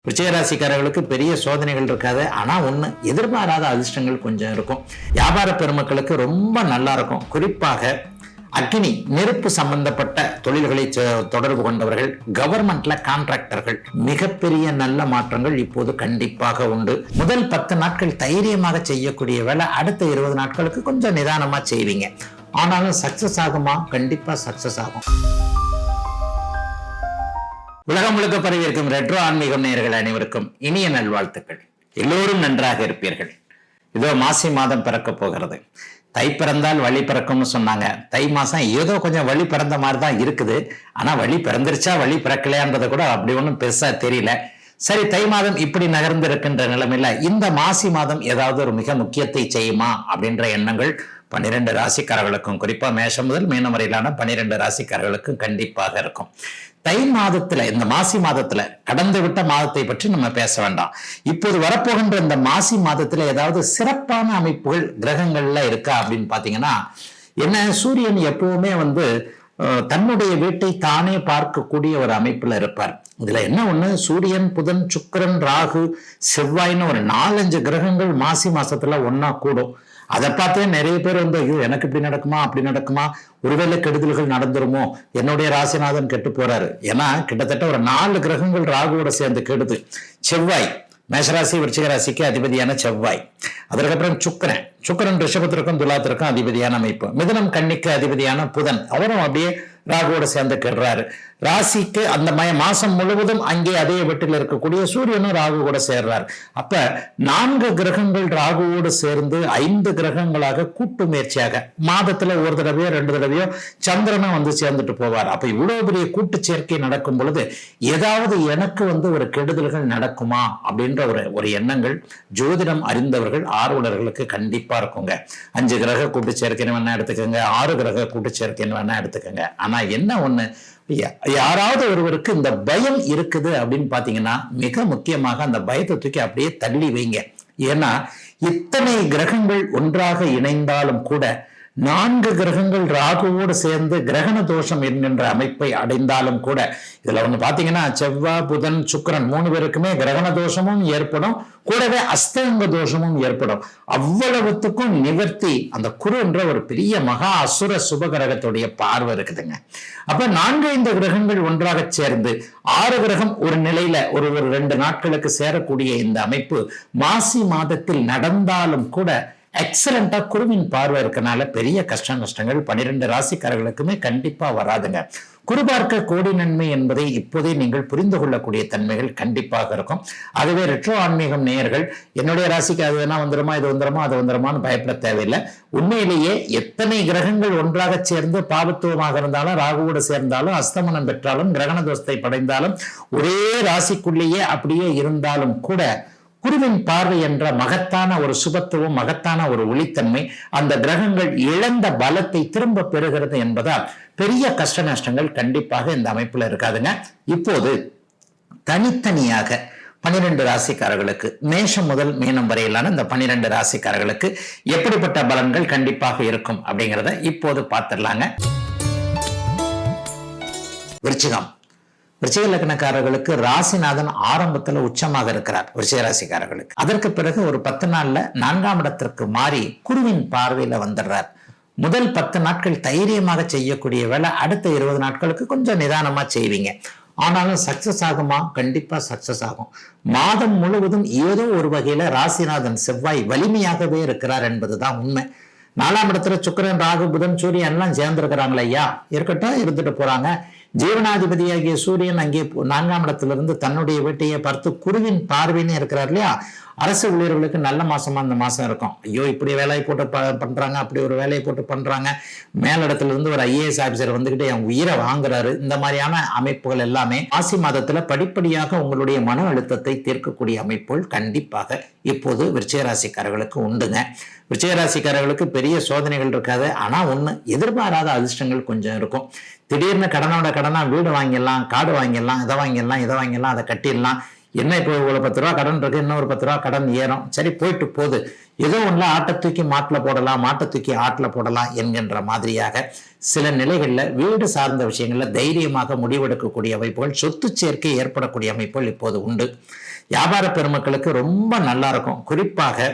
விருச்சிகராசிக்காரர்களுக்கு பெரிய சோதனைகள் இருக்காது. ஆனா ஒண்ணு, எதிர்பாராத அதிர்ஷ்டங்கள் கொஞ்சம் இருக்கும். வியாபார பெருமக்களுக்கு ரொம்ப நல்லா இருக்கும். குறிப்பாக அக்னி நெருப்பு சம்பந்தப்பட்ட தொழில்களை தொடர்பு கொண்டவர்கள், கவர்மெண்ட்ல கான்ட்ராக்டர்கள், மிகப்பெரிய நல்ல மாற்றங்கள் இப்போது கண்டிப்பாக உண்டு. முதல் 10 நாட்கள் தைரியமாக செய்யக்கூடிய வேலை அடுத்த 20 நாட்களுக்கு கொஞ்சம் நிதானமா செய்வீங்க. ஆனாலும் சக்சஸ் ஆகுமா? கண்டிப்பா சக்சஸ் ஆகும். உலகம் முழுக்க பரவி இருக்கும் ரெட்ரோ ஆன்மீகம் நேயர்கள் அனைவருக்கும் இனிய நல்வாழ்த்துக்கள். எல்லோரும் நன்றாக இருப்பீர்கள். இதோ மாசி மாதம் பிறக்க போகிறது. தை பிறந்தால் வழி பிறக்கும்னு சொன்னாங்க. தை மாசம் ஏதோ கொஞ்சம் வழி பிறந்த மாதிரி தான் இருக்குது. ஆனா வழி பிறந்துருச்சா வழி பிறக்கலையான்றதை கூட அப்படி ஒன்றும் பெருசா தெரியல. சரி, தை மாதம் இப்படி நகர்ந்து இருக்கின்ற நிலைமையில இந்த மாசி மாதம் ஏதாவது ஒரு மிக முக்கியத்தை செய்யுமா அப்படின்ற எண்ணங்கள் 12 ராசிக்காரர்களுக்கும், குறிப்பா மேஷம் முதல் மீனம் வரையிலான 12 ராசிக்காரர்களுக்கும் கண்டிப்பாக இருக்கும். தை மாதத்துல, இந்த மாசி மாதத்துல, கடந்து விட்ட மாதத்தை பற்றி நம்ம பேச வேண்டாம். இப்போது வரப்போகின்ற இந்த மாசி மாதத்துல ஏதாவது சிறப்பான அமைப்புகள் கிரகங்கள்ல இருக்கா அப்படின்னு பாத்தீங்கன்னா, என்ன, சூரியன் எப்பவுமே தன்னுடைய வீட்டை தானே பார்க்கக்கூடிய ஒரு அமைப்புல இருப்பார். இதுல என்ன ஒண்ணு, சூரியன், புதன், சுக்கிரன், ராகு, செவ்வாய்னு ஒரு 4-5 கிரகங்கள் மாசி மாசத்துல ஒன்னா கூடும். அதை பார்த்தே நிறைய பேர் ஐயோ எனக்கு இப்படி நடக்குமா அப்படி நடக்குமா, ஒருவேளை கெடுதல்கள் நடந்துருமோ, என்னுடைய ராசிநாதன் கெட்டு போறாரு. ஏன்னா கிட்டத்தட்ட ஒரு 4 கிரகங்கள் ராகுவோட சேர்ந்து கெடுது. செவ்வாய், மேஷராசி விருச்சிகராசிக்கு அதிபதியான செவ்வாய். அதற்கப்புறம் சுக்கிரன் ரிஷபத்திற்கும் துலாத்திற்கும் அதிபதியான அமைப்பு. மிதுனம் கன்னிக்கு அதிபதியான புதன், அவரும் அப்படியே ராகுவோட சேர்ந்து கெடுறாரு. ராசிக்கு அந்த மாசம் முழுவதும் அங்கே அதே வீட்டில் இருக்கக்கூடிய சூரியனும் ராகு கூட சேர்றாரு. அப்ப 4 கிரகங்கள் ராகுவோடு சேர்ந்து 5 கிரகங்களாக கூட்டு முயற்சியாக மாதத்துல ஒரு தடவையோ 2 தடவையோ சந்திரனும் சேர்ந்துட்டு போவார். அப்ப இவ்வளவு பெரிய கூட்டு சேர்க்கை நடக்கும் பொழுது ஏதாவது எனக்கு ஒரு கெடுதல்கள் நடக்குமா அப்படின்ற ஒரு எண்ணங்கள் ஜோதிடம் அறிந்தவர்கள், ஆர்வலர்களுக்கு கண்டிப்பா இருக்குங்க. 5 கிரக கூட்டு சேர்க்கைன்னு வேணா எடுத்துக்கோங்க, 6 கிரக கூட்டு சேர்க்கைன்னு வேணா எடுத்துக்கோங்க. ஆனா என்ன ஒண்ணு, யாராவது ஒருவருக்கு இந்த பயம் இருக்குது அப்படின்னு பாத்தீங்கன்னா, மிக முக்கியமாக அந்த பயத்தை தூக்கி அப்படியே தள்ளி வைங்க. ஏன்னா இத்தனை கிரகங்கள் ஒன்றாக இணைந்தாலும் கூட 4 கிரகங்கள் ராகுவோடு சேர்ந்து கிரகண தோஷம் என்கின்ற அமைப்பை அடைந்தாலும் கூட, இதுல பாத்தீங்கன்னா செவ்வாய், புதன், சுக்கிரன் 3 பேருக்குமே கிரகண தோஷமும் ஏற்படும், கூடவே அஸ்தங்க தோஷமும் ஏற்படும். அவ்வளவுத்துக்கும் நிவர்த்தி அந்த குரு என்ற ஒரு பெரிய மகா அசுர சுபகிரகத்துடைய பார்வை இருக்குதுங்க. அப்ப 4-5 கிரகங்கள் ஒன்றாக சேர்ந்து 6 கிரகம் ஒரு நிலையில ஒரு 2 நாட்களுக்கு சேரக்கூடிய இந்த அமைப்பு மாசி மாதத்தில் நடந்தாலும் கூட எக்ஸலண்டா குருவின் பார்வை இருக்கனால பெரிய கஷ்ட நஷ்டங்கள் 12 ராசிக்காரர்களுக்குமே கண்டிப்பா வராதுங்க. குரு பார்க்க கோடி நன்மை என்பதை இப்போதே நீங்கள் புரிந்து கொள்ளக்கூடிய தன்மைகள் கண்டிப்பாக இருக்கும். அதுவே ரெட்ரோ ஆன்மீகம் நேயர்கள், என்னுடைய ராசிக்கு அது வேணா வந்துருமா, இது வந்துருமா, அது வந்துருமான்னு பயப்பட தேவையில்லை. உண்மையிலேயே எத்தனை கிரகங்கள் ஒன்றாக சேர்ந்து பாபத்துவமாக இருந்தாலும், ராகுவோடு சேர்ந்தாலும், அஸ்தமனம் பெற்றாலும், கிரகண தோஷத்தை படைந்தாலும், ஒரே ராசிக்குள்ளேயே அப்படியே இருந்தாலும் கூட குருவின் பார்வை என்ற மகத்தான ஒரு சுபத்துவம், மகத்தான ஒரு ஒளித்தன்மை அந்த கிரகங்கள் இழந்த பலத்தை திரும்ப பெறுகிறது என்பதால் பெரிய கஷ்ட நஷ்டங்கள் கண்டிப்பாக இந்த அமைப்புல இருக்காதுங்க. இப்போது தனித்தனியாக 12 ராசிக்காரர்களுக்கு, மேஷம் முதல் மீனம் வரையிலான இந்த 12 ராசிக்காரர்களுக்கு எப்படிப்பட்ட பலன்கள் கண்டிப்பாக இருக்கும் அப்படிங்கிறத இப்போது பார்த்துடலாங்க. விருச்சிக லக்னக்காரர்களுக்கு ராசிநாதன் ஆரம்பத்துல உச்சமாக இருக்கிறார். விருச்சிக ராசிக்காரர்களுக்கு அதற்கு பிறகு ஒரு 10 நாள்ல 4ஆம் இடத்திற்கு மாறி குருவின் பார்வையில வந்துடுறார். முதல் 10 நாட்கள் தைரியமாக செய்யக்கூடிய வேலை அடுத்த 20 நாட்களுக்கு கொஞ்சம் நிதானமா செய்வீங்க. ஆனாலும் சக்சஸ் ஆகுமா? கண்டிப்பா சக்சஸ் ஆகும். மாதம் முழுவதும் ஏதோ ஒரு வகையில ராசிநாதன் செவ்வாய் வலிமையாகவே இருக்கிறார் என்பதுதான் உண்மை. 4ஆம் இடத்துல சுக்கிரன், ராகு, புதன், சூரியன் எல்லாம் சேர்ந்திருக்கிறாங்களே, ஐயா இருக்கட்டும், இருந்துட்டு போறாங்க. ஜீவனாதிபதியாகிய சூரியன் அங்கே 4ஆம் இடத்திலிருந்து தன்னுடைய வீட்டையே பார்த்து குருவின் பார்வைன்னு இருக்கிறார் இல்லையா. அரசு ஊழியர்களுக்கு நல்ல மாசமா இந்த மாசம் இருக்கும். ஐயோ இப்படி வேலையை போட்டு பண்றாங்க, அப்படி ஒரு வேலையை போட்டு பண்றாங்க, மேலிடத்துல இருந்து ஒரு IAS ஆபிசர் வந்துகிட்டு என் உயிரை வாங்குறாரு. இந்த மாதிரியான அமைப்புகள் எல்லாமே மாசி மாதத்துல படிப்படியாக உங்களுடைய மன அழுத்தத்தை தீர்க்கக்கூடிய அமைப்புகள் கண்டிப்பாக இப்போது விருச்சிக ராசிக்காரர்களுக்கு உண்டுங்க. விருச்சிக ராசிக்காரர்களுக்கு பெரிய சோதனைகள் இருக்காது. ஆனா ஒண்ணு, எதிர்பாராத அதிர்ஷ்டங்கள் கொஞ்சம் இருக்கும். திடீர்னு கடனோட கடனா வீடு வாங்கிடலாம், காடு வாங்கிடலாம், இதை வாங்கிடலாம், அதை கட்டிடலாம். என்ன இப்போ இவ்வளவு 10 ரூபா கடன் இருக்கு, இன்னும் ஒரு 10 ரூபா கடன் ஏறும், சரி போயிட்டு போகுது, ஏதோ ஒண்ணுல ஆட்டை தூக்கி மாட்டுல போடலாம், மாட்டை தூக்கி ஆட்டுல போடலாம் என்கின்ற மாதிரியாக சில நிலைகள்ல வீடு சார்ந்த விஷயங்கள்ல தைரியமாக முடிவெடுக்கக்கூடிய அமைப்புகள், சொத்து சேர்க்கை ஏற்படக்கூடிய அமைப்புகள் இப்போது உண்டு. வியாபார பெருமக்களுக்கு ரொம்ப நல்லா இருக்கும். குறிப்பாக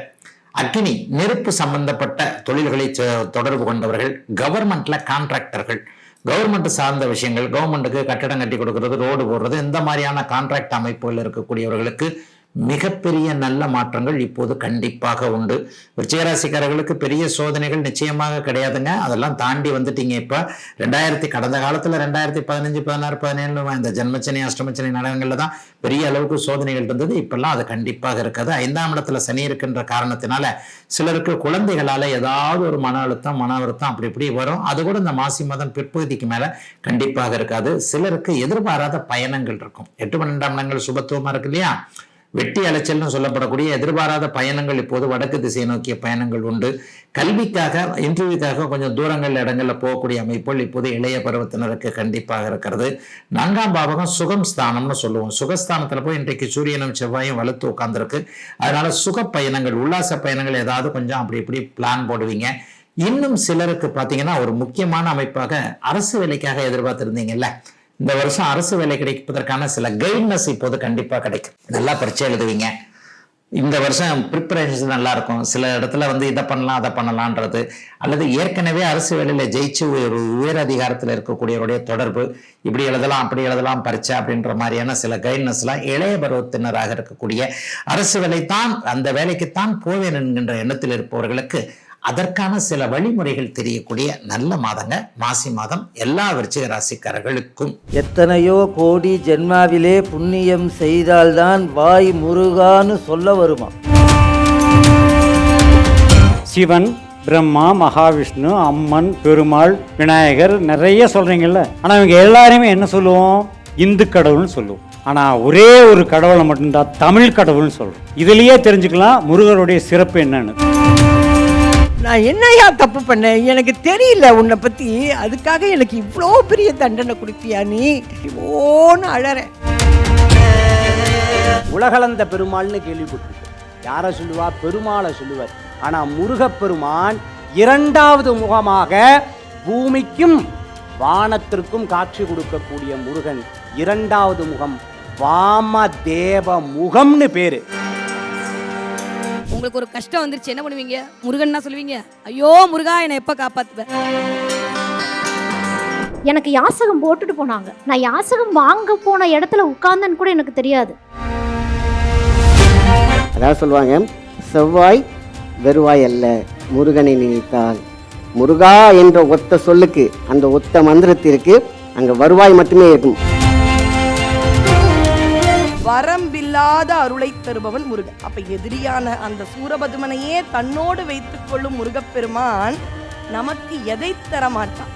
அக்னி நெருப்பு சம்பந்தப்பட்ட தொழில்களை தொடர்பு கொண்டவர்கள், கவர்மெண்ட்ல கான்ட்ராக்டர்கள், கவர்மெண்ட் சார்ந்த விஷயங்கள், கவர்மெண்ட்டுக்கு கட்டடம் கட்டி கொடுக்கறது, ரோடு போடுறது, இந்த மாதிரியான கான்ட்ராக்ட் அமைப்புகள் இருக்கக்கூடியவர்களுக்கு மிகப்பெரிய நல்ல மாற்றங்கள் இப்போது கண்டிப்பாக உண்டு. விருச்சிகராசிக்காரர்களுக்கு பெரிய சோதனைகள் நிச்சயமாக கிடையாதுங்க. அதெல்லாம் தாண்டி வந்துட்டீங்க. இப்ப கடந்த காலத்துல 2015, 16, 17 இந்த ஜென்மச்சனி அஷ்டமச்சனி நடனங்கள்ல தான் பெரிய அளவுக்கு சோதனைகள் இருந்தது. இப்பெல்லாம் அது கண்டிப்பாக இருக்காது. 5ஆம் இடத்துல சனி இருக்கின்ற காரணத்தினால சிலருக்கு குழந்தைகளால ஏதாவது ஒரு மன அழுத்தம், மன வருத்தம் அப்படி இப்படி வரும். அது கூட இந்த மாசி மாதம் பிற்பகுதிக்கு மேல கண்டிப்பாக இருக்காது. சிலருக்கு எதிர்பாராத பயணங்கள் இருக்கும். 8, 12ஆம் இடங்கள் சுபத்துவமா இருக்கு இல்லையா? வெட்டி அலைச்சல்னு சொல்லப்படக்கூடிய எதிர்பாராத பயணங்கள் இப்போது வடக்கு திசை நோக்கிய பயணங்கள் உண்டு. கல்விக்காக, இன்டர்வியூக்காக கொஞ்சம் தூரங்கள் இடங்கள்ல போகக்கூடிய அமைப்புகள் இப்போது இளைய பருவத்தினருக்கு கண்டிப்பாக இருக்கிறது. 4ஆம் பாவகம் சுகம் ஸ்தானம்னு சொல்லுவோம். சுகஸ்தானத்துல போய் இன்றைக்கு சூரியனும் செவ்வாயும் வலுத்து உட்கார்ந்துருக்கு. அதனால சுக பயணங்கள், உல்லாச பயணங்கள் ஏதாவது கொஞ்சம் அப்படி இப்படி பிளான் போடுவீங்க. இன்னும் சிலருக்கு பாத்தீங்கன்னா ஒரு முக்கியமான அமைப்பாக அரசு வேலைக்காக எதிர்பார்த்திருந்தீங்கல்ல, இந்த வருஷம் அரசு வேலை கிடைப்பதற்கான சில கைட்னஸ் இப்போது கண்டிப்பா கிடைக்கும். நல்லா பரீட்சை எழுதுவீங்க. இந்த வருஷம் ப்ரிப்பரேஷன் நல்லா இருக்கும். சில இடத்துல இதை பண்ணலாம் அதை பண்ணலான்றது, அல்லது ஏற்கனவே அரசு வேலையில ஜெயிச்சு ஒரு உயர் அதிகாரத்தில் இருக்கக்கூடியவருடைய தொடர்பு, இப்படி எழுதலாம் அப்படி எழுதலாம் பரீட்சை அப்படின்ற மாதிரியான சில கைட்னஸ் எல்லாம் இளைய பருவத்தினராக இருக்கக்கூடிய அரசு வேலை தான், அந்த வேலைக்குத்தான் போவேன் என்கின்ற எண்ணத்தில் இருப்பவர்களுக்கு அதற்கான சில வழிமுறைகள் தெரியக்கூடிய நல்ல மாதங்க மாசி மாதம் எல்லா விருச்சிக ராசிக்காரர்களுக்கும். எத்தனையோ கோடி ஜென்மாவிலே புண்ணியம் செய்தால்தான் வாய் முருகான்னு சொல்ல வருமா. சிவன், பிரம்மா, மகாவிஷ்ணு, அம்மன், பெருமாள், விநாயகர் நிறைய சொல்றீங்கல்ல. ஆனா இவங்க எல்லாருமே என்ன சொல்லுவோம்? இந்து கடவுள்னு சொல்லுவோம். ஆனா ஒரே ஒரு கடவுளை மட்டும்தான் தமிழ் கடவுள்னு சொல்றோம். இதுலயே தெரிஞ்சுக்கலாம் முருகருடைய சிறப்பு என்னன்னு. நான் என்னையா தப்பு பண்ணேன்? எனக்கு தெரியல உன்னை பத்தி, அதுக்காக எனக்கு இவ்வளோ பெரிய தண்டனை கொடுத்தியா நீ? ஓன்னு அழறேன். உலகளந்த பெருமாள்னு கேள்விப்பட்டிருக்கோம். யாரை சொல்லுவா? பெருமாளை சொல்லுவார். ஆனா முருகப்பெருமான் 2வது முகமாக பூமிக்கும் வானத்திற்கும் காட்சி கொடுக்கக்கூடிய முருகன் 2வது முகம் வாமதேவ முகம்னு பேரு. உங்களுக்கு ஒரு கஷ்டம் வந்துருச்சு, என்ன பண்ணுவீங்க? முருகன்னா சொல்லுவீங்க, ஐயோ முருகா என்னை எப்ப காப்பாத்துவ? எனக்கு யாசகம் போட்டுட்டு போனாங்க. நான் யாசகம் வாங்க போன இடத்துல உட்கார்ந்தேன்னு கூட எனக்கு தெரியாது. அதாவது சொல்லுவாங்க, செவ்வாய் வெறுவாய் அல்ல, முருகனை நினைத்தால். முருகா என்ற ஒத்த சொல்லுக்கு, அந்த ஒத்த மந்திரத்திற்கு அங்க வருவாய் மட்டுமே இருக்கும். வரம்பில்லாத அருளை தருபவன் முருகன். அப்ப எதிரியான அந்த சூரபதுமனையே தன்னோடு வைத்துக் கொள்ளும் முருகப்பெருமான் நமக்கு எதை தர மாட்டான்?